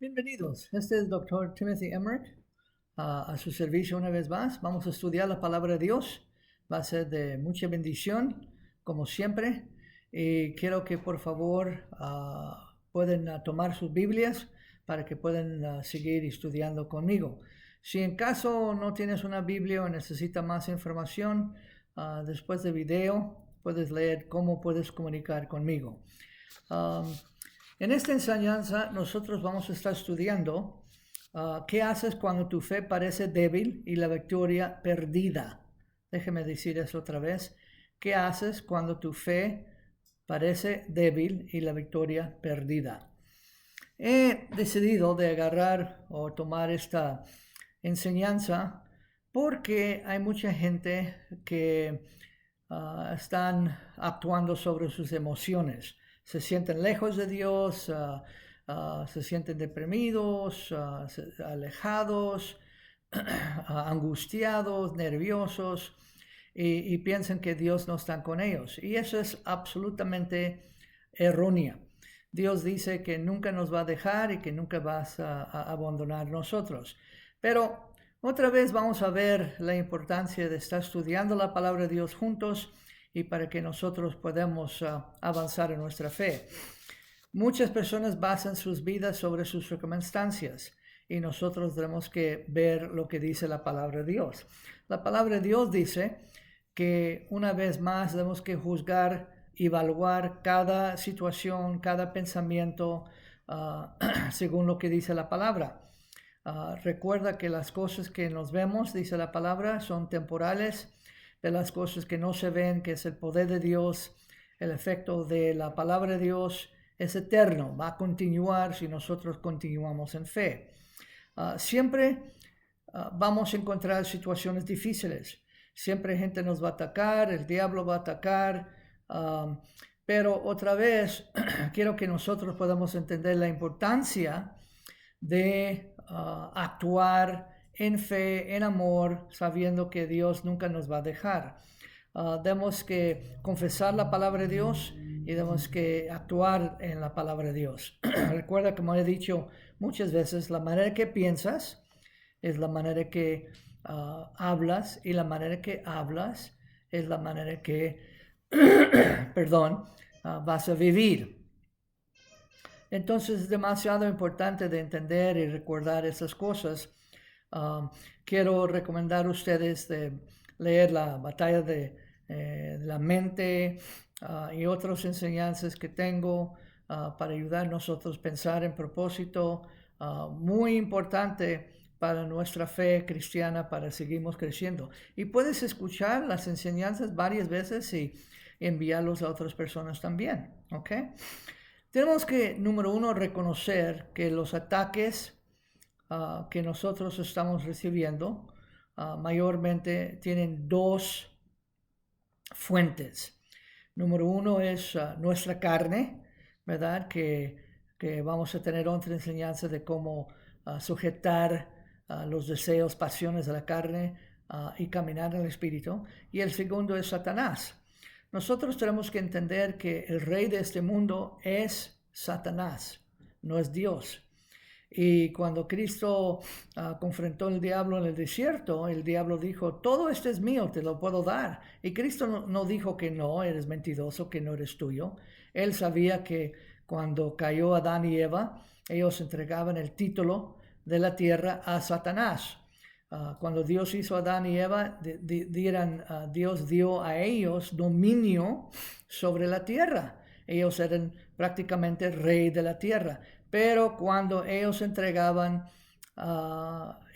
Bienvenidos, este es el Dr. Timothy Emmerich, a su servicio una vez más. Vamos a estudiar la palabra de Dios, va a ser de mucha bendición, como siempre. Y quiero que por favor pueden tomar sus Biblias para que puedan seguir estudiando conmigo. Si en caso no tienes una Biblia o necesitas más información, después del video puedes leer cómo puedes comunicar conmigo. En esta enseñanza nosotros vamos a estar estudiando qué haces cuando tu fe parece débil y la victoria perdida. Déjeme decir eso otra vez. ¿Qué haces cuando tu fe parece débil y la victoria perdida? He decidido de agarrar o tomar esta enseñanza porque hay mucha gente que están actuando sobre sus emociones. Se sienten lejos de Dios, se sienten deprimidos, alejados, angustiados, nerviosos y piensan que Dios no está con ellos. Y eso es absolutamente erróneo. Dios dice que nunca nos va a dejar y que nunca vas a abandonar nosotros. Pero otra vez vamos a ver la importancia de estar estudiando la palabra de Dios juntos y para que nosotros podamos avanzar en nuestra fe. Muchas personas basan sus vidas sobre sus circunstancias y nosotros tenemos que ver lo que dice la palabra de Dios. La palabra de Dios dice que una vez más tenemos que juzgar, evaluar cada situación, cada pensamiento según lo que dice la palabra. Recuerda que las cosas que nos vemos, dice la palabra, son temporales, de las cosas que no se ven, que es el poder de Dios, el efecto de la palabra de Dios es eterno, va a continuar si nosotros continuamos en fe. Siempre vamos a encontrar situaciones difíciles, siempre gente nos va a atacar, el diablo va a atacar, pero otra vez quiero que nosotros podamos entender la importancia de actuar en fe, en amor, sabiendo que Dios nunca nos va a dejar. Tenemos que confesar la palabra de Dios y tenemos que actuar en la palabra de Dios. Recuerda, como he dicho muchas veces, la manera que piensas es la manera que hablas y la manera que hablas es la manera que, perdón, vas a vivir. Entonces es demasiado importante de entender y recordar esas cosas. Quiero recomendar a ustedes de leer la batalla de la mente y otras enseñanzas que tengo para ayudar a nosotros a pensar en propósito. Muy importante para nuestra fe cristiana, para seguirnos creciendo. Y puedes escuchar las enseñanzas varias veces y enviarlos a otras personas también, ¿ok? Tenemos que, número uno, reconocer que los ataques que nosotros estamos recibiendo mayormente tienen dos fuentes. Número uno es nuestra carne, ¿verdad? Que vamos a tener otra enseñanza de cómo sujetar los deseos, pasiones de la carne y caminar en el Espíritu. Y el segundo es Satanás. Nosotros tenemos que entender que el rey de este mundo es Satanás, no es Dios. Y cuando Cristo confrontó al diablo en el desierto, el diablo dijo, todo esto es mío, te lo puedo dar. Y Cristo no dijo que no, eres mentiroso, que no eres tuyo. Él sabía que cuando cayó Adán y Eva, ellos entregaban el título de la tierra a Satanás. Cuando Dios hizo a Adán y Eva, Dios dio a ellos dominio sobre la tierra. Ellos eran prácticamente rey de la tierra. Pero cuando ellos entregaban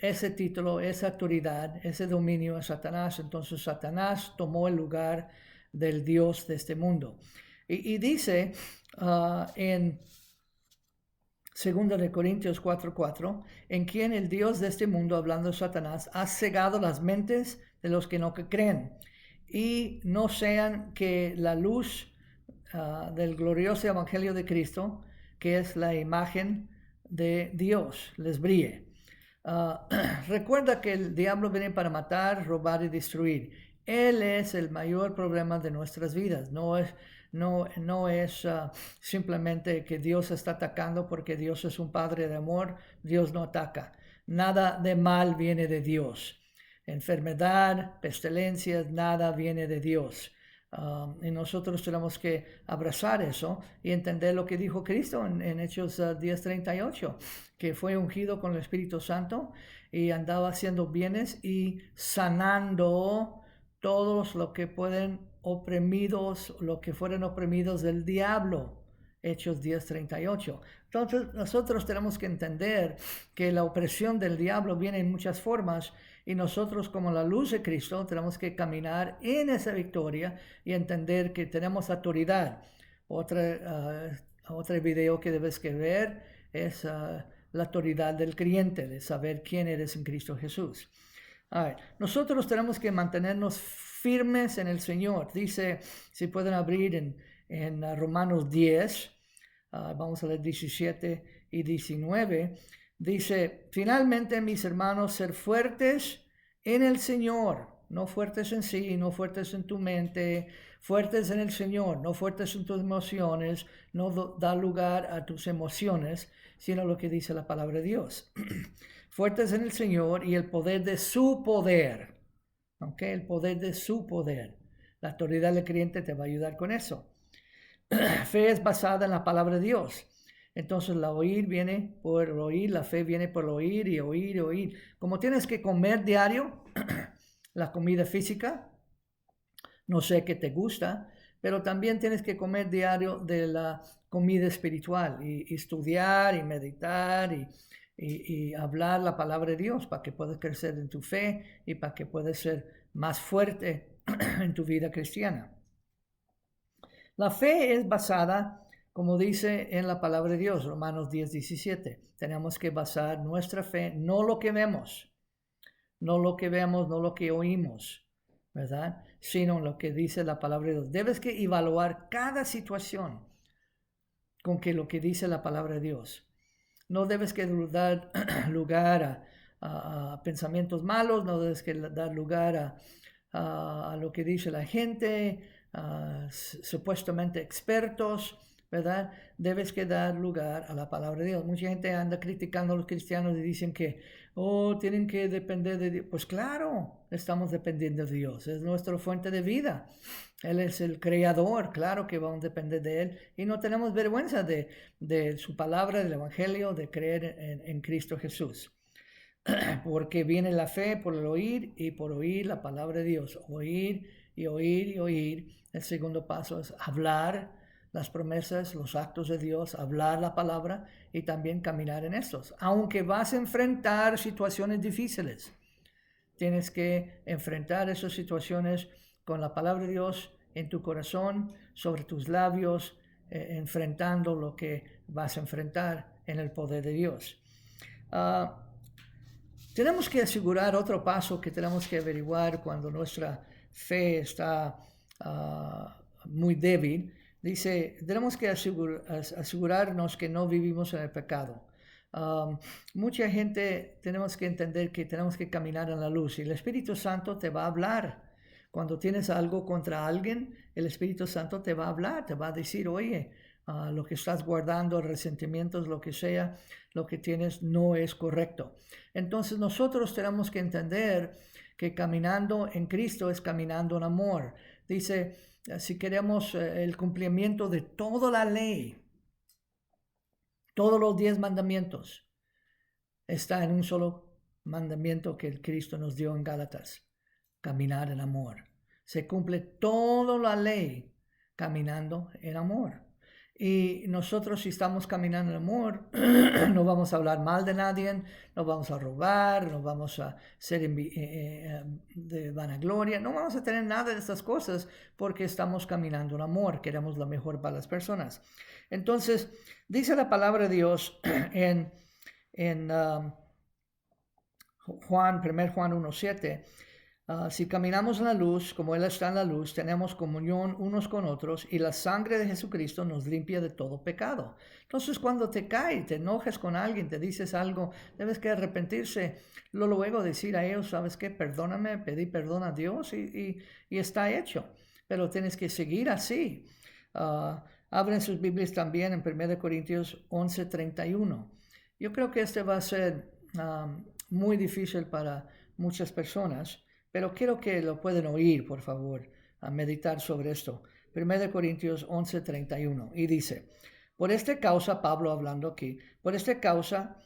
ese título, esa autoridad, ese dominio a Satanás, entonces Satanás tomó el lugar del Dios de este mundo. Y dice en 2 de Corintios 4:4, en quien el Dios de este mundo, hablando de Satanás, ha cegado las mentes de los que no creen y no sean que la luz del glorioso evangelio de Cristo, que es la imagen de Dios, les brille. Recuerda que el diablo viene para matar, robar y destruir. Él es el mayor problema de nuestras vidas. no es simplemente que Dios está atacando porque Dios es un Padre de amor. Dios no ataca. Nada de mal viene de Dios. Enfermedad, pestilencias, nada viene de Dios. Y nosotros tenemos que abrazar eso y entender lo que dijo Cristo en Hechos 10:38, que fue ungido con el Espíritu Santo y andaba haciendo bienes y sanando todos los que pueden oprimidos, los que fueron oprimidos del diablo. Hechos 10:38. Entonces nosotros tenemos que entender que la opresión del diablo viene en muchas formas y nosotros como la luz de Cristo tenemos que caminar en esa victoria y entender que tenemos autoridad. Otro video que debes que ver es la autoridad del creyente, de saber quién eres en Cristo Jesús. Nosotros tenemos que mantenernos firmes en el Señor. Dice, si pueden abrir en Romanos 10, vamos a leer 17 y 19, dice, finalmente mis hermanos, ser fuertes en el Señor, no fuertes en sí, no fuertes en tu mente, fuertes en el Señor, no fuertes en tus emociones, no da lugar a tus emociones, sino lo que dice la palabra de Dios. Fuertes en el Señor y el poder de su poder, ¿ok? El poder de su poder. La autoridad del creyente te va a ayudar con eso. Fe es basada en la palabra de Dios. Entonces la oír viene por oír, la fe viene por oír y oír y oír. Como tienes que comer diario la comida física, no sé qué te gusta, pero también tienes que comer diario de la comida espiritual y estudiar y meditar y hablar la palabra de Dios para que puedas crecer en tu fe y para que puedas ser más fuerte en tu vida cristiana. La fe es basada, como dice en la palabra de Dios, Romanos 10:17. Tenemos que basar nuestra fe, no lo que vemos, no lo que vemos, no lo que oímos, ¿verdad? Sino en lo que dice la palabra de Dios. Debes que evaluar cada situación con que lo que dice la palabra de Dios. No debes que dar lugar a pensamientos malos, no debes que dar lugar a lo que dice la gente, supuestamente expertos, ¿verdad? Debes que dar lugar a la palabra de Dios. Mucha gente anda criticando a los cristianos y dicen que, tienen que depender de Dios. Pues claro, estamos dependiendo de Dios, es nuestra fuente de vida. Él es el creador, claro que vamos a depender de Él y no tenemos vergüenza de su palabra, del Evangelio, de creer en Cristo Jesús. Porque viene la fe por el oír y por oír la palabra de Dios. Oír y oír y oír. El segundo paso es hablar las promesas, los actos de Dios, hablar la palabra y también caminar en estos. Aunque vas a enfrentar situaciones difíciles, tienes que enfrentar esas situaciones con la palabra de Dios en tu corazón, sobre tus labios, enfrentando lo que vas a enfrentar en el poder de Dios. Tenemos que asegurar otro paso que tenemos que averiguar cuando nuestra fe está muy débil. Dice, tenemos que asegurarnos que no vivimos en el pecado. Mucha gente tenemos que entender que tenemos que caminar en la luz y el Espíritu Santo te va a hablar. Cuando tienes algo contra alguien, el Espíritu Santo te va a hablar, te va a decir, oye, lo que estás guardando, resentimientos, lo que sea, lo que tienes no es correcto. Entonces nosotros tenemos que entender que caminando en Cristo es caminando en amor. Dice, si queremos el cumplimiento de toda la ley, todos los 10 mandamientos, está en un solo mandamiento que el Cristo nos dio en Gálatas, caminar en amor. Se cumple toda la ley caminando en amor. Y nosotros si estamos caminando en amor, no vamos a hablar mal de nadie, no vamos a robar, no vamos a ser de vanagloria, no vamos a tener nada de estas cosas porque estamos caminando en amor, queremos lo mejor para las personas. Entonces, dice la palabra de Dios en 1 Juan 1:7, si caminamos en la luz, como Él está en la luz, tenemos comunión unos con otros y la sangre de Jesucristo nos limpia de todo pecado. Entonces, cuando te caes, te enojes con alguien, te dices algo, debes que arrepentirse. Luego decir a ellos, ¿sabes qué? Perdóname, pedí perdón a Dios y está hecho. Pero tienes que seguir así. Abren sus Biblias también en 1 Corintios 11:31. Yo creo que este va a ser muy difícil para muchas personas, pero quiero que lo puedan oír, por favor, a meditar sobre esto. 1 Corintios 11:31. Y dice, por esta causa, Pablo hablando aquí, por esta causa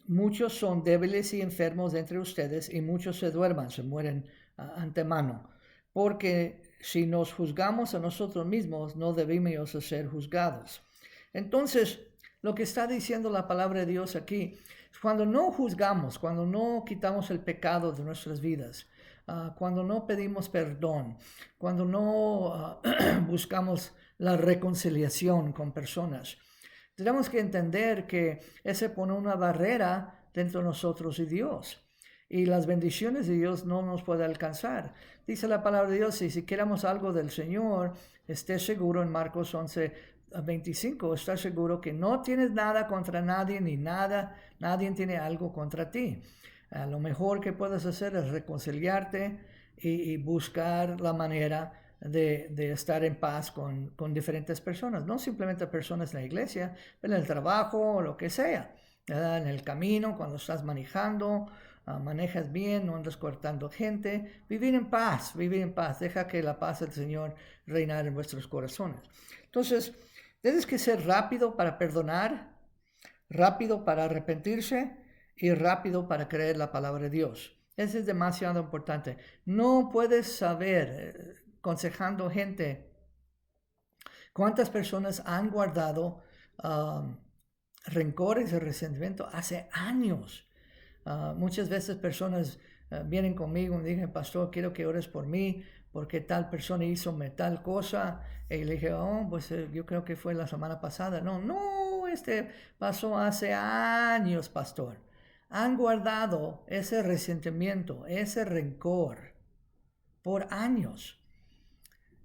muchos son débiles y enfermos de entre ustedes y muchos se duerman, se mueren antemano. Porque si nos juzgamos a nosotros mismos, no debemos ser juzgados. Entonces, lo que está diciendo la palabra de Dios aquí, cuando no juzgamos, cuando no quitamos el pecado de nuestras vidas, cuando no pedimos perdón, cuando no buscamos la reconciliación con personas, tenemos que entender que ese pone una barrera dentro de nosotros y Dios. Y las bendiciones de Dios no nos puede alcanzar. Dice la palabra de Dios, y si queremos algo del Señor, esté seguro en Marcos 11:25, está seguro que no tienes nada contra nadie, ni nadie tiene algo contra ti. Lo mejor que puedes hacer es reconciliarte y buscar la manera de estar en paz con diferentes personas, no simplemente personas en la iglesia, pero en el trabajo o lo que sea, ¿verdad? En el camino, cuando estás manejando, manejas bien, no andas cortando gente, vivir en paz, deja que la paz del Señor reinar en vuestros corazones. Entonces, tienes que ser rápido para perdonar, rápido para arrepentirse y rápido para creer la palabra de Dios. Eso es demasiado importante. No puedes saber, aconsejando gente, cuántas personas han guardado rencores y resentimiento hace años. Muchas veces personas vienen conmigo y me dicen, pastor, quiero que ores por mí porque tal persona hizo tal cosa. Y le dije, pues yo creo que fue la semana pasada. No, pasó hace años, pastor. Han guardado ese resentimiento, ese rencor por años.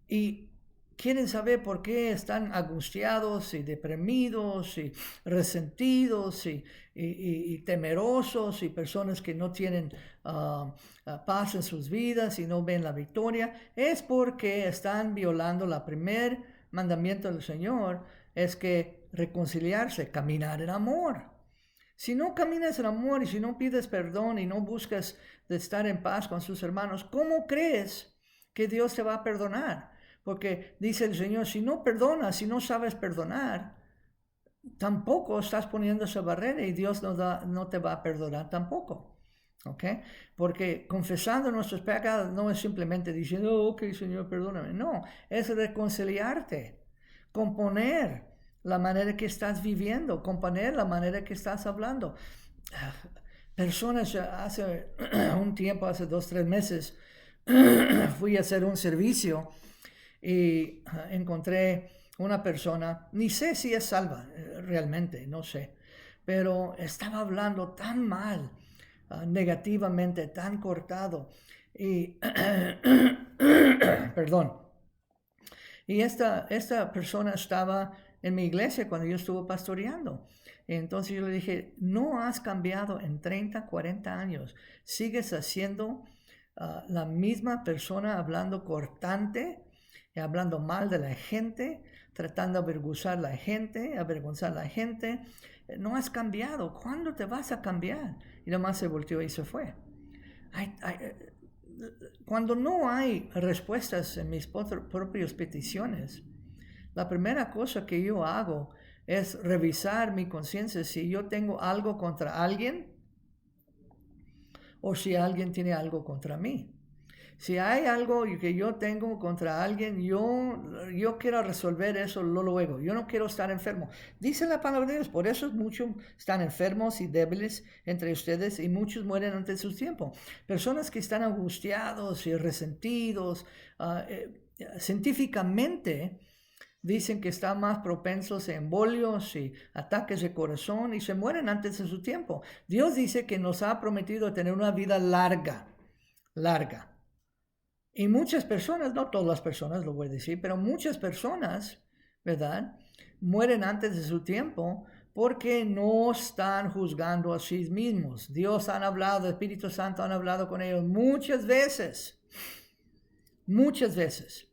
Y quieren saber por qué están angustiados y deprimidos y resentidos y temerosos y personas que no tienen paz en sus vidas y no ven la victoria. Es porque están violando el primer mandamiento del Señor, es que reconciliarse, caminar en amor. Si no caminas en amor y si no pides perdón y no buscas de estar en paz con sus hermanos, ¿cómo crees que Dios te va a perdonar? Porque dice el Señor, si no perdonas, si no sabes perdonar, tampoco estás poniendo esa barrera y Dios no te va a perdonar tampoco. ¿Ok? Porque confesando nuestros pecados no es simplemente diciendo, ok, Señor, perdóname. No, es reconciliarte, componer la manera que estás viviendo, componer la manera que estás hablando. Personas hace un tiempo, hace 2-3 meses, fui a hacer un servicio y encontré una persona, ni sé si es salva, realmente, no sé, pero estaba hablando tan mal, negativamente, tan cortado, y, perdón, y esta persona estaba en mi iglesia cuando yo estuve pastoreando. Entonces yo le dije, no has cambiado en 30, 40 años, sigues haciendo la misma persona hablando cortante, hablando mal de la gente, tratando de avergonzar a la gente. No has cambiado. ¿Cuándo te vas a cambiar? Y nomás se volteó y se fue. Cuando no hay respuestas en mis propias peticiones, la primera cosa que yo hago es revisar mi conciencia si yo tengo algo contra alguien o si alguien tiene algo contra mí. Si hay algo que yo tengo contra alguien, yo quiero resolver eso luego. Yo no quiero estar enfermo. Dice la palabra de Dios, por eso muchos están enfermos y débiles entre ustedes y muchos mueren antes de su tiempo. Personas que están angustiados y resentidos, científicamente dicen que están más propensos a embolios y ataques de corazón y se mueren antes de su tiempo. Dios dice que nos ha prometido tener una vida larga. Y muchas personas, no todas las personas lo voy a decir, pero muchas personas, ¿verdad? Mueren antes de su tiempo porque no están juzgando a sí mismos. Dios han hablado, el Espíritu Santo han hablado con ellos muchas veces. Muchas veces.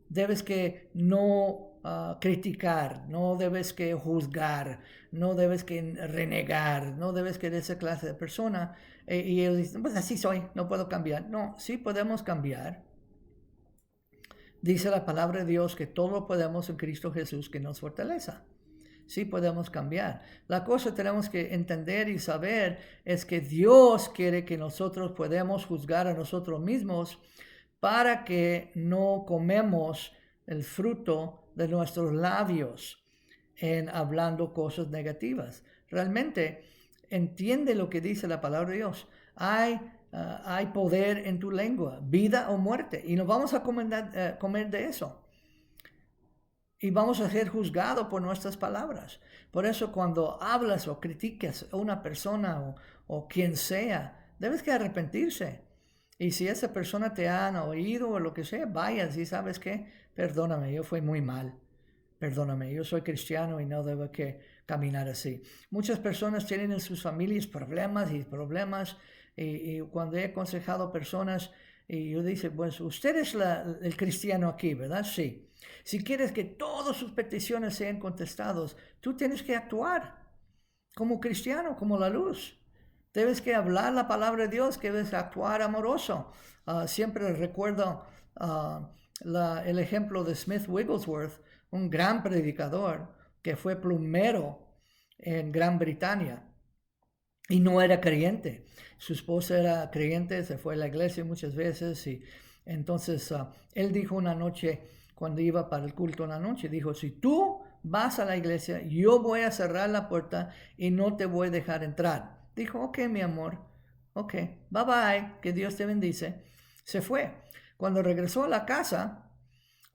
Debes que no criticar, no debes que juzgar, no debes que renegar, no debes que de esa clase de persona. Y ellos dicen, pues así soy, no puedo cambiar. No, sí podemos cambiar. Dice la palabra de Dios que todo lo podemos en Cristo Jesús que nos fortalece. Sí podemos cambiar. La cosa que tenemos que entender y saber es que Dios quiere que nosotros podamos juzgar a nosotros mismos para que no comemos el fruto de nuestros labios en hablando cosas negativas. Realmente entiende lo que dice la palabra de Dios. Hay poder en tu lengua, vida o muerte, y nos vamos a comer de eso. Y vamos a ser juzgados por nuestras palabras. Por eso cuando hablas o criticas a una persona o quien sea, debes que arrepentirse. Y si esa persona te han oído o lo que sea, vayas y sabes qué, perdóname, yo fui muy mal. Perdóname, yo soy cristiano y no debo que caminar así. Muchas personas tienen en sus familias problemas y cuando he aconsejado a personas y yo dice, pues usted es el cristiano aquí, ¿verdad? Sí. Si quieres que todas sus peticiones sean contestadas, tú tienes que actuar como cristiano, como la luz. Debes que hablar la palabra de Dios, que debes actuar amoroso. Siempre recuerdo el ejemplo de Smith Wigglesworth, un gran predicador que fue plumero en Gran Bretaña y no era creyente. Su esposa era creyente, se fue a la iglesia muchas veces y entonces él dijo una noche, cuando iba para el culto en la noche, dijo, si tú vas a la iglesia, yo voy a cerrar la puerta y no te voy a dejar entrar. Dijo, ok, mi amor, ok, bye bye, que Dios te bendice. Se fue. Cuando regresó a la casa,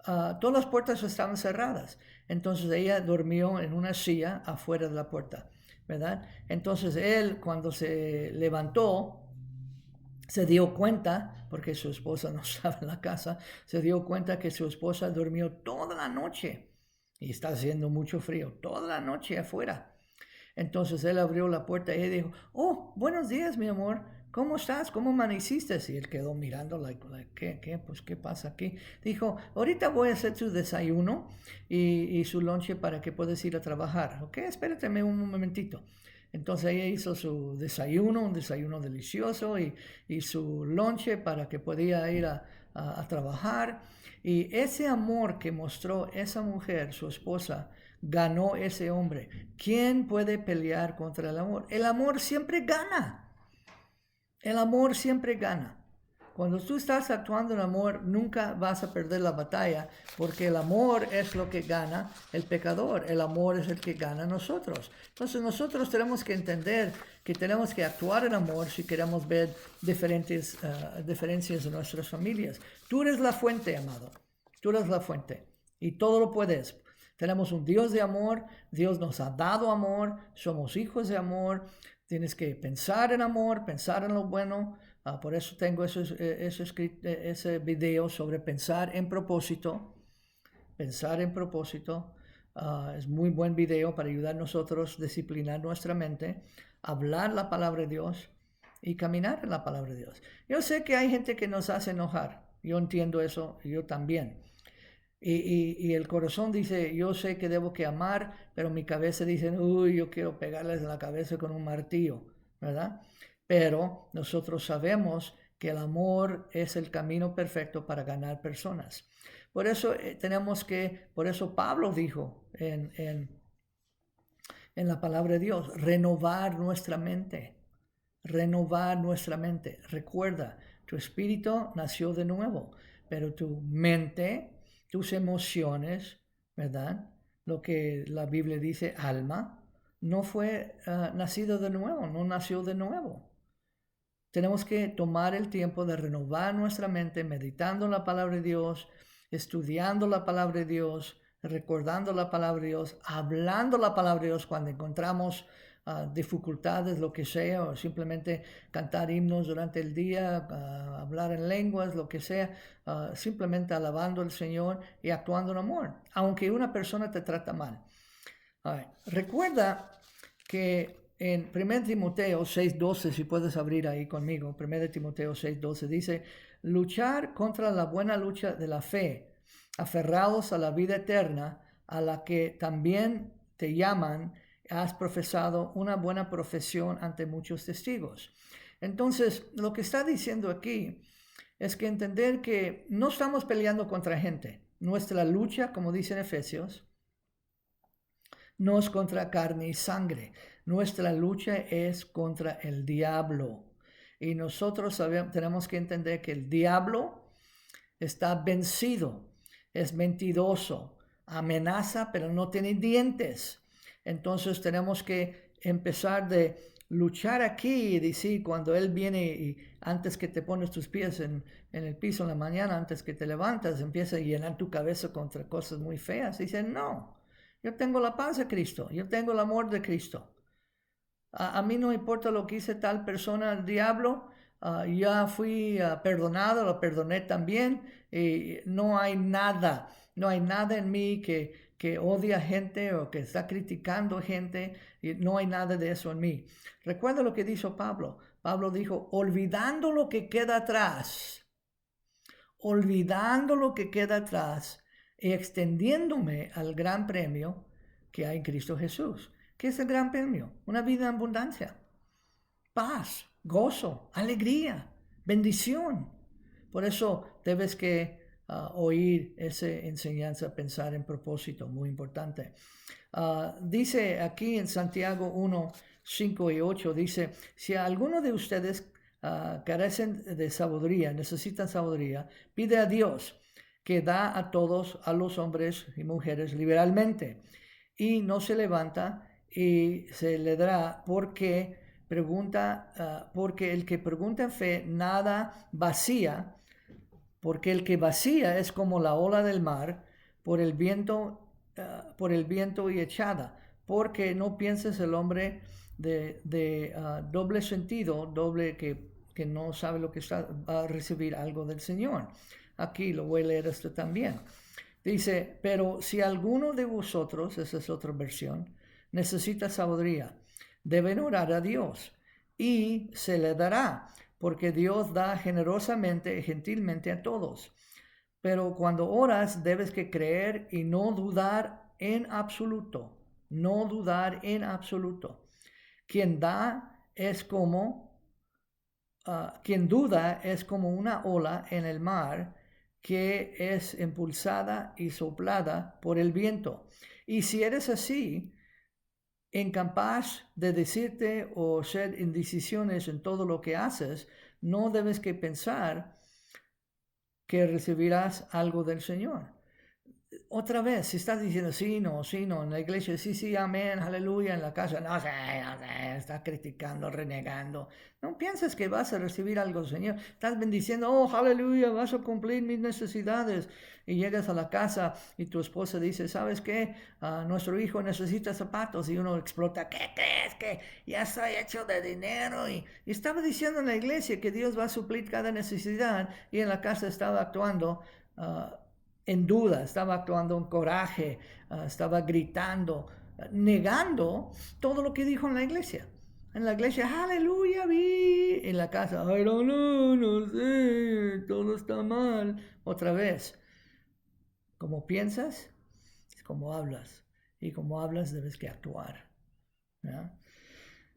todas las puertas estaban cerradas. Entonces ella durmió en una silla afuera de la puerta, ¿verdad? Entonces él, cuando se levantó, se dio cuenta, porque su esposa no estaba en la casa, se dio cuenta que su esposa durmió toda la noche y está haciendo mucho frío, toda la noche afuera. Entonces él abrió la puerta y dijo, oh, buenos días, mi amor, ¿cómo estás? ¿Cómo amaneciste? Y él quedó mirando, ¿qué? Pues, ¿qué pasa aquí? Dijo, ahorita voy a hacer su desayuno y su lonche para que puedas ir a trabajar. Ok, espérate un momentito. Entonces ella hizo su desayuno, un desayuno delicioso y su lonche para que podía ir a trabajar. Y ese amor que mostró esa mujer, su esposa, ganó ese hombre. ¿Quién puede pelear contra el amor? El amor siempre gana. El amor siempre gana. Cuando tú estás actuando en amor, nunca vas a perder la batalla, porque el amor es lo que gana el pecador. El amor es el que gana a nosotros. Entonces nosotros tenemos que entender que tenemos que actuar en amor si queremos ver diferencias en nuestras familias. Tú eres la fuente, amado. Tú eres la fuente. Y todo lo puedes. Tenemos un Dios de amor. Dios nos ha dado amor. Somos hijos de amor. Tienes que pensar en amor, pensar en lo bueno. Por eso tengo ese video sobre pensar en propósito. Pensar en propósito. Es muy buen video para ayudar a nosotros a disciplinar nuestra mente, hablar la palabra de Dios y caminar en la palabra de Dios. Yo sé que hay gente que nos hace enojar. Yo entiendo eso, yo también. Y el corazón dice, yo sé que debo que amar, pero mi cabeza dice, uy, yo quiero pegarles en la cabeza con un martillo, ¿verdad? Pero nosotros sabemos que el amor es el camino perfecto para ganar personas. Por eso por eso Pablo dijo en la palabra de Dios, renovar nuestra mente, renovar nuestra mente. Recuerda, tu espíritu nació de nuevo, pero tu mente, tus emociones, ¿verdad? Lo que la Biblia dice, alma, no fue nacido de nuevo, no nació de nuevo. Tenemos que tomar el tiempo de renovar nuestra mente, meditando en la palabra de Dios, estudiando la palabra de Dios, recordando la palabra de Dios, hablando la palabra de Dios cuando encontramos dificultades, lo que sea, o simplemente cantar himnos durante el día, hablar en lenguas, lo que sea, simplemente alabando al Señor y actuando en amor, aunque una persona te trata mal. Recuerda que en 1 Timoteo 6:12, si puedes abrir ahí conmigo, 1 Timoteo 6:12 dice, luchar contra la buena lucha de la fe, aferrados a la vida eterna, a la que también te llaman, has profesado una buena profesión ante muchos testigos. Entonces, lo que está diciendo aquí es que entender que no estamos peleando contra gente. Nuestra lucha, como dice en Efesios, no es contra carne y sangre. Nuestra lucha es contra el diablo. Y nosotros tenemos que entender que el diablo está vencido, es mentiroso, amenaza, pero no tiene dientes. Entonces tenemos que empezar de luchar aquí y decir, cuando Él viene y antes que te pones tus pies en el piso en la mañana, antes que te levantas, empieza a llenar tu cabeza contra cosas muy feas. Dice, no, yo tengo la paz de Cristo, yo tengo el amor de Cristo. A mí no importa lo que hice tal persona, el diablo, ya fui perdonado, lo perdoné también. Y no hay nada en mí que odia gente o que está criticando gente. Y no hay nada de eso en mí. Recuerda lo que dijo Pablo. Pablo dijo, olvidando lo que queda atrás, y extendiéndome al gran premio que hay en Cristo Jesús. ¿Qué es el gran premio? Una vida en abundancia, paz, gozo, alegría, bendición. Por eso debes que oír esa enseñanza, pensar en propósito, muy importante. Dice aquí en Santiago 1, 5 y 8, dice, si alguno de ustedes carecen de sabiduría, necesitan sabiduría, pide a Dios que da a todos, a los hombres y mujeres liberalmente, y no se levanta y se le dará porque porque el que pregunta en fe nada vacía, porque el que vacía es como la ola del mar por el viento y echada, porque no pienses el hombre de doble sentido, doble que no sabe lo que está, va a recibir algo del Señor. Aquí lo voy a leer esto también. Dice, pero si alguno de vosotros, esa es otra versión, necesita sabiduría, deben orar a Dios y se le dará, porque Dios da generosamente y gentilmente a todos. Pero cuando oras debes que creer y no dudar en absoluto, no dudar en absoluto. Quien da es como, quien duda es como una ola en el mar que es impulsada y soplada por el viento. Y si eres así, incapaz de decirte o ser indecisiones en todo lo que haces, no debes que pensar que recibirás algo del Señor. Otra vez, si estás diciendo sí, no, en la iglesia, sí, amén, aleluya, en la casa, no sé, estás criticando, renegando. No pienses que vas a recibir algo, Señor. Estás bendiciendo, oh, aleluya, vas a cumplir mis necesidades. Y llegas a la casa y tu esposa dice, ¿sabes qué? Nuestro hijo necesita zapatos. Y uno explota, ¿qué crees? Que ya estoy hecho de dinero. Y estaba diciendo en la iglesia que Dios va a suplir cada necesidad. Y en la casa estaba actuando en duda, estaba actuando en coraje, estaba gritando, negando todo lo que dijo en la iglesia. En la iglesia, aleluya, vi. En la casa, ay, no sé, todo está mal. Otra vez, como piensas, es como hablas. Y como hablas, debes que actuar. ¿Ya?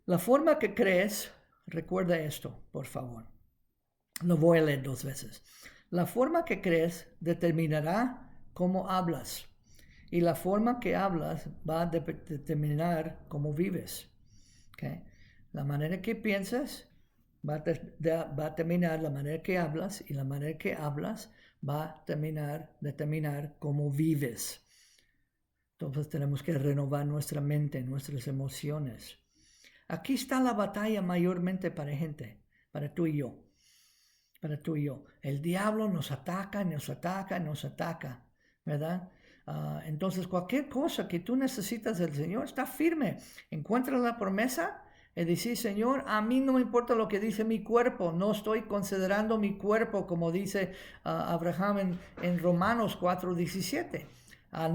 La forma que crees, recuerda esto, por favor. Lo voy a leer 2 veces. La forma que crees determinará cómo hablas. Y la forma que hablas va a determinar cómo vives. ¿Okay? La manera que piensas va a determinar la manera que hablas. Y la manera que hablas va a determinar cómo vives. Entonces tenemos que renovar nuestra mente, nuestras emociones. Aquí está la batalla mayormente para gente, para tú y yo. Para tú y yo. El diablo nos ataca, ¿verdad? Entonces cualquier cosa que tú necesitas del Señor está firme. Encuentra la promesa y decir, Señor, a mí no me importa lo que dice mi cuerpo, no estoy considerando mi cuerpo como dice Abraham en Romanos 4:17.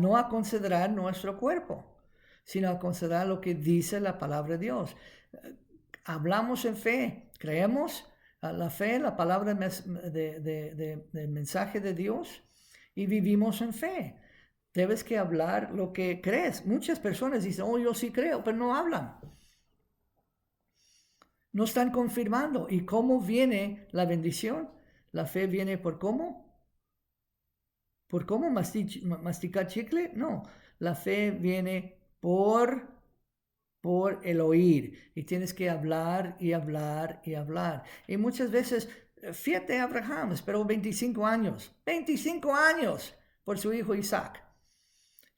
No a considerar nuestro cuerpo, sino a considerar lo que dice la palabra de Dios. Hablamos en fe, creemos la fe, la palabra del mensaje de Dios y vivimos en fe. Debes que hablar lo que crees. Muchas personas dicen, oh, yo sí creo, pero no hablan. No están confirmando. ¿Y cómo viene la bendición? La fe viene por cómo. ¿Por cómo masticar chicle? No. La fe viene por el oír. Y tienes que hablar y hablar y hablar. Y muchas veces, fíjate, Abraham esperó 25 años. 25 años por su hijo Isaac.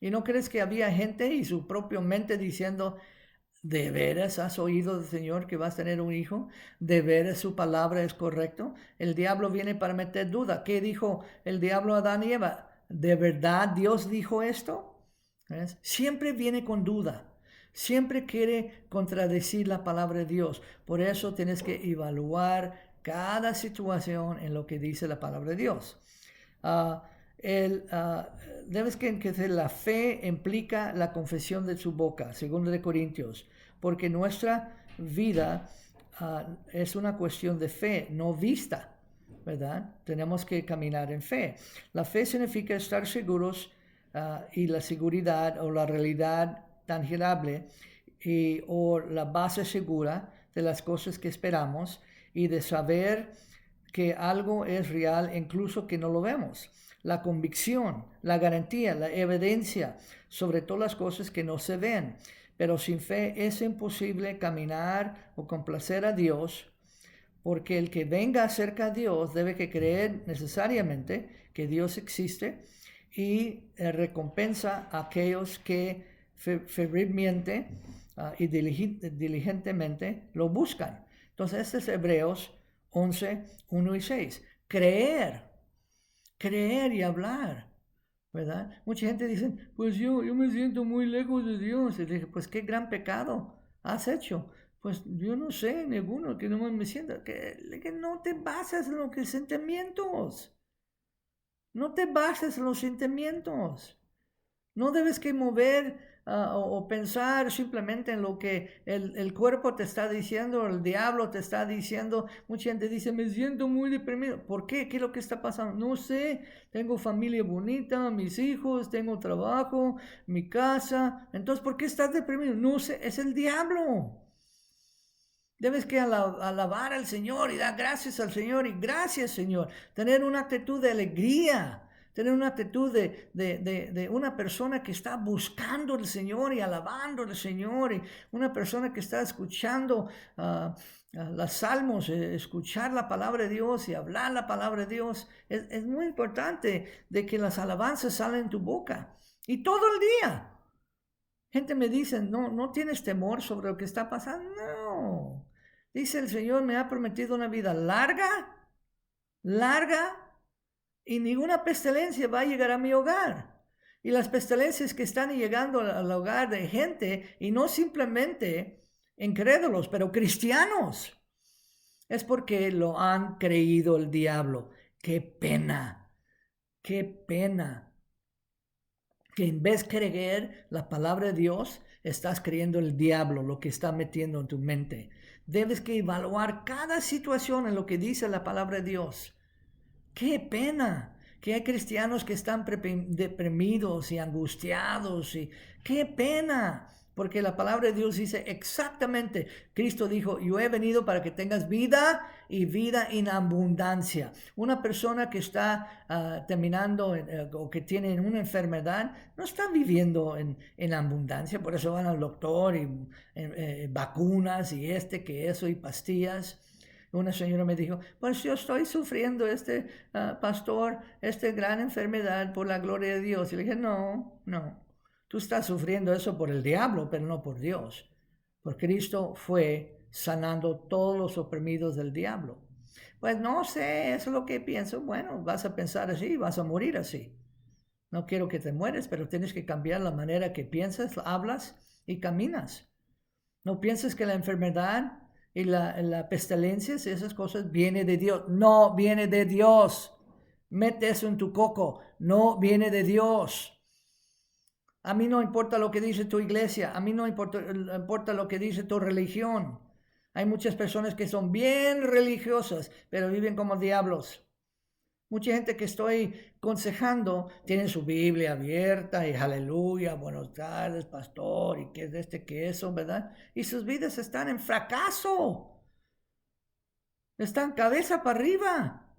¿Y no crees que había gente y su propia mente diciendo, ¿de veras has oído del Señor que vas a tener un hijo? ¿De veras su palabra es correcto? El diablo viene para meter duda. ¿Qué dijo el diablo a Adán y Eva? ¿De verdad Dios dijo esto? ¿Ves? Siempre viene con duda. Siempre quiere contradecir la palabra de Dios. Por eso tienes que evaluar cada situación en lo que dice la palabra de Dios. Uh, el, uh, Debes que la fe implica la confesión de su boca, segundo de Corintios, porque nuestra vida es una cuestión de fe, no vista, ¿verdad? Tenemos que caminar en fe. La fe significa estar seguros y la seguridad o la realidad tangible o la base segura de las cosas que esperamos y de saber que algo es real incluso que no lo vemos. La convicción, la garantía, la evidencia sobre todas las cosas que no se ven. Pero sin fe es imposible caminar o complacer a Dios, porque el que venga cerca a Dios debe que creer necesariamente que Dios existe y recompensa a aquellos que febrilmente y diligentemente lo buscan. Entonces, este es Hebreos 11, 1 y 6. Creer y hablar, ¿verdad? Mucha gente dice, pues yo me siento muy lejos de Dios. Y dije, pues qué gran pecado has hecho. Pues yo no sé, ninguno, que no me sienta, que no te basas en los sentimientos. No te bases en los sentimientos. No debes que mover o pensar simplemente en lo que el cuerpo te está diciendo, el diablo te está diciendo. Mucha gente dice, me siento muy deprimido. ¿Por qué? ¿Qué es lo que está pasando? No sé, tengo familia bonita, mis hijos, tengo trabajo, mi casa. Entonces, ¿por qué estás deprimido? No sé, es el diablo. Debes que alabar al Señor y dar gracias al Señor y gracias, Señor. Tener una actitud de alegría. Tener una actitud de una persona que está buscando al Señor y alabando al Señor. Y una persona que está escuchando los salmos, escuchar la palabra de Dios y hablar la palabra de Dios. Es muy importante de que las alabanzas salen en tu boca. Y todo el día. Gente me dice, no tienes temor sobre lo que está pasando. No. Dice el Señor, me ha prometido una vida larga, y ninguna pestilencia va a llegar a mi hogar. Y las pestilencias que están llegando al hogar de gente, y no simplemente incrédulos, pero cristianos, es porque lo han creído el diablo. Qué pena, qué pena. Que en vez de creer la palabra de Dios, estás creyendo el diablo, lo que está metiendo en tu mente. Debes que evaluar cada situación en lo que dice la palabra de Dios. Qué pena que hay cristianos que están deprimidos y angustiados. Y qué pena, porque la palabra de Dios dice exactamente, Cristo dijo, yo he venido para que tengas vida y vida en abundancia. Una persona que está terminando o que tiene una enfermedad no está viviendo en abundancia, por eso van al doctor y vacunas y que eso y pastillas. Una señora me dijo, pues yo estoy sufriendo pastor, esta gran enfermedad por la gloria de Dios. Y le dije, no, tú estás sufriendo eso por el diablo, pero no por Dios. Porque Cristo fue sanando todos los oprimidos del diablo. Pues no sé, eso es lo que pienso. Bueno, vas a pensar así, vas a morir así. No quiero que te mueres, pero tienes que cambiar la manera que piensas, hablas y caminas. No pienses que la enfermedad y la pestilencia y esas cosas viene de Dios. No viene de Dios. Mete eso en tu coco. No viene de Dios. A mí no importa lo que dice tu iglesia. A mí no importa lo que dice tu religión. Hay muchas personas que son bien religiosas, pero viven como diablos. Mucha gente que estoy aconsejando tiene su Biblia abierta y aleluya, buenas tardes, pastor, y que es que eso, ¿verdad? Y sus vidas están en fracaso, están cabeza para arriba.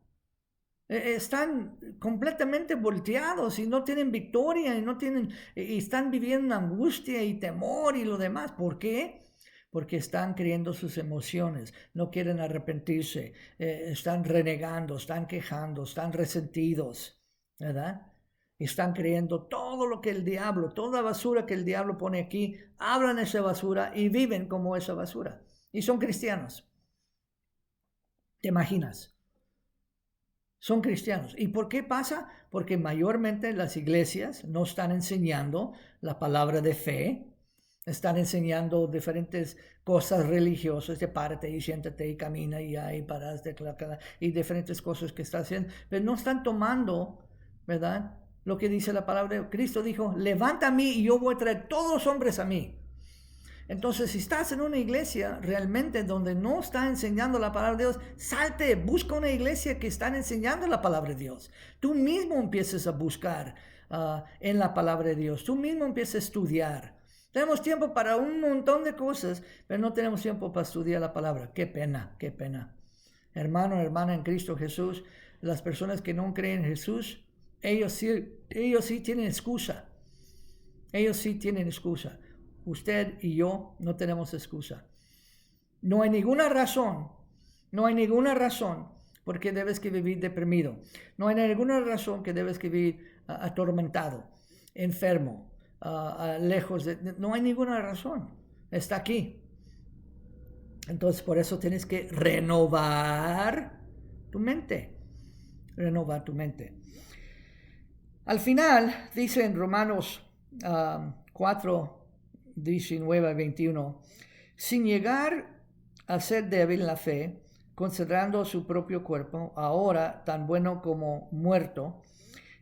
Están completamente volteados y no tienen victoria y no tienen y están viviendo angustia y temor y lo demás. ¿Por qué? Porque están creyendo sus emociones, no quieren arrepentirse, están renegando, están quejando, están resentidos, ¿verdad? Están creyendo todo lo que el diablo, toda basura que el diablo pone aquí, hablan esa basura y viven como esa basura. Y son cristianos. ¿Te imaginas? Son cristianos. ¿Y por qué pasa? Porque mayormente las iglesias no están enseñando la palabra de fe, están enseñando diferentes cosas religiosas, de párate y siéntate y camina y ahí paras y diferentes cosas que están haciendo, pero no están tomando, ¿verdad? Lo que dice la palabra de Cristo dijo, levanta a mí y yo voy a traer todos los hombres a mí. Entonces, si estás en una iglesia realmente donde no está enseñando la palabra de Dios, salte, busca una iglesia que está enseñando la palabra de Dios. Tú mismo empieces a buscar en la palabra de Dios. Tú mismo empieces a estudiar. Tenemos tiempo para un montón de cosas, pero no tenemos tiempo para estudiar la palabra. Qué pena, qué pena. Hermano, hermana en Cristo Jesús, las personas que no creen en Jesús, ellos sí tienen excusa. Ellos sí tienen excusa. Usted y yo no tenemos excusa. No hay ninguna razón por qué debes que vivir deprimido. No hay ninguna razón que debes que vivir atormentado, enfermo, lejos de... No hay ninguna razón. Está aquí. Entonces por eso tienes que renovar tu mente. Renovar tu mente. Al final, dice en Romanos 4, 19 a 21, sin llegar a ser débil en la fe, considerando su propio cuerpo, ahora tan bueno como muerto,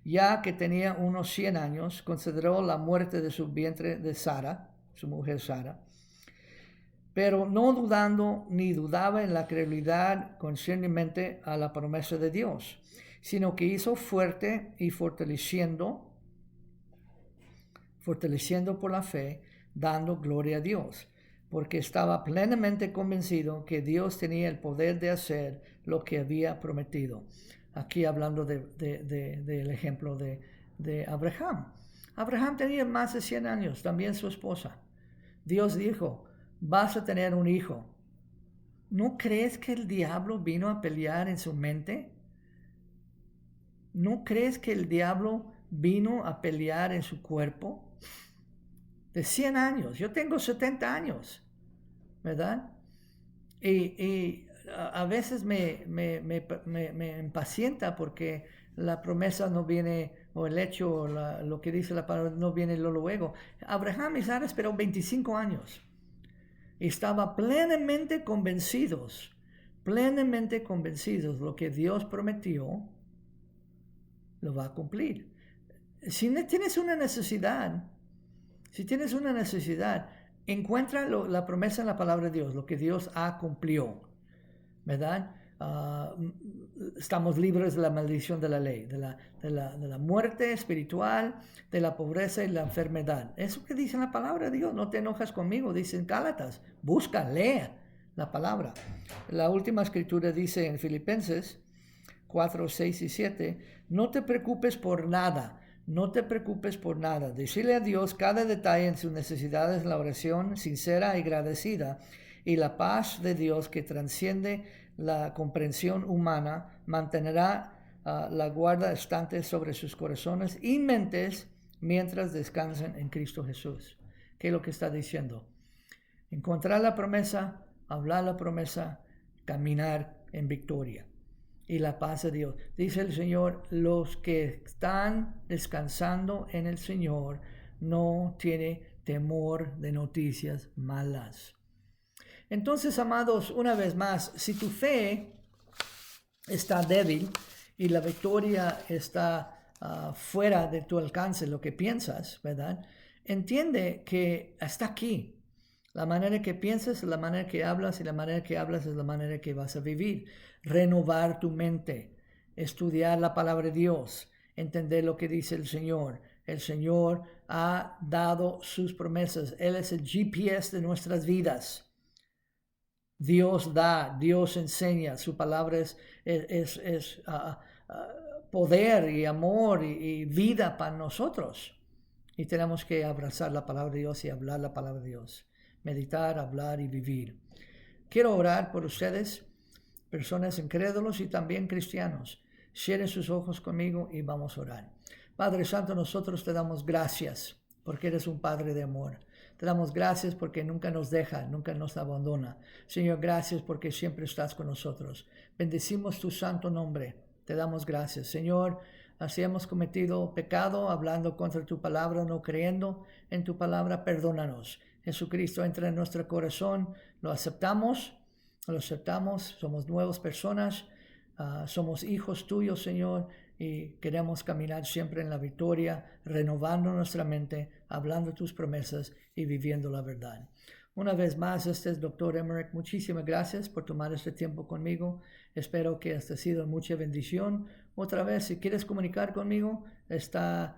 ya que tenía unos 100 años, consideró la muerte de su vientre de Sara, su mujer Sara, pero no dudando ni dudaba en la credibilidad concerniente a la promesa de Dios, sino que hizo fuerte y fortaleciendo por la fe, dando gloria a Dios, porque estaba plenamente convencido que Dios tenía el poder de hacer lo que había prometido. Aquí hablando del ejemplo de Abraham. Abraham tenía más de 100 años, también su esposa. Dios dijo, vas a tener un hijo. ¿No crees que el diablo vino a pelear en su mente? ¿No crees que el diablo vino a pelear en su cuerpo? De 100 años, yo tengo 70 años, ¿verdad? Y a veces me impacienta porque la promesa no viene, o el hecho, o lo que dice la palabra no viene luego. Abraham y Sara esperó 25 años y estaban plenamente convencidos lo que Dios prometió, lo va a cumplir. Si tienes una necesidad, encuentra la promesa en la palabra de Dios, lo que Dios ha cumplido, ¿verdad? Estamos libres de la maldición de la ley, de la muerte espiritual, de la pobreza y la enfermedad. Eso que dice la palabra de Dios, no te enojas conmigo, dicen Gálatas, busca, lea la palabra. La última escritura dice en Filipenses 4, 6 y 7, no te preocupes por nada. No te preocupes por nada. Decirle a Dios cada detalle en sus necesidades en la oración sincera y agradecida. Y la paz de Dios que trasciende la comprensión humana mantendrá la guarda estante sobre sus corazones y mentes mientras descansen en Cristo Jesús. ¿Qué es lo que está diciendo? Encontrar la promesa, hablar la promesa, caminar en victoria. Y la paz de Dios. Dice el Señor, los que están descansando en el Señor no tienen temor de noticias malas. Entonces, amados, una vez más, si tu fe está débil y la victoria está fuera de tu alcance, lo que piensas, ¿verdad? Entiende que está aquí. La manera que piensas es la manera que hablas y la manera que hablas es la manera que vas a vivir. Renovar tu mente. estudiar la palabra de Dios, entender lo que dice el Señor. El Señor ha dado sus promesas. Él es el GPS de nuestras vidas. Dios da, Dios enseña, su palabra es poder y amor y vida para nosotros. Y tenemos que abrazar la palabra de Dios y hablar la palabra de Dios. Meditar, hablar y vivir. Quiero orar por ustedes, personas incrédulos y también cristianos. Cierren sus ojos conmigo y vamos a orar. Padre Santo, nosotros te damos gracias porque eres un Padre de amor. Te damos gracias porque nunca nos deja, nunca nos abandona. Señor, gracias porque siempre estás con nosotros. Bendecimos tu santo nombre. Te damos gracias. Señor, así hemos cometido pecado, hablando contra tu palabra, no creyendo en tu palabra, perdónanos. Jesucristo entra en nuestro corazón, lo aceptamos, somos nuevas personas, somos hijos tuyos, Señor, y queremos caminar siempre en la victoria, renovando nuestra mente, hablando tus promesas y viviendo la verdad. Una vez más, este es Dr. Emmerich. Muchísimas gracias por tomar este tiempo conmigo. Espero que este ha sido mucha bendición. Otra vez, si quieres comunicar conmigo, está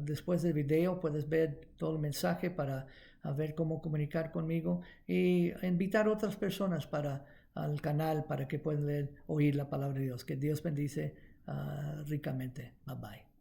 después del video, puedes ver todo el mensaje para ver cómo comunicar conmigo y invitar a otras personas al canal para que puedan oír la palabra de Dios. Que Dios bendice ricamente. Bye bye.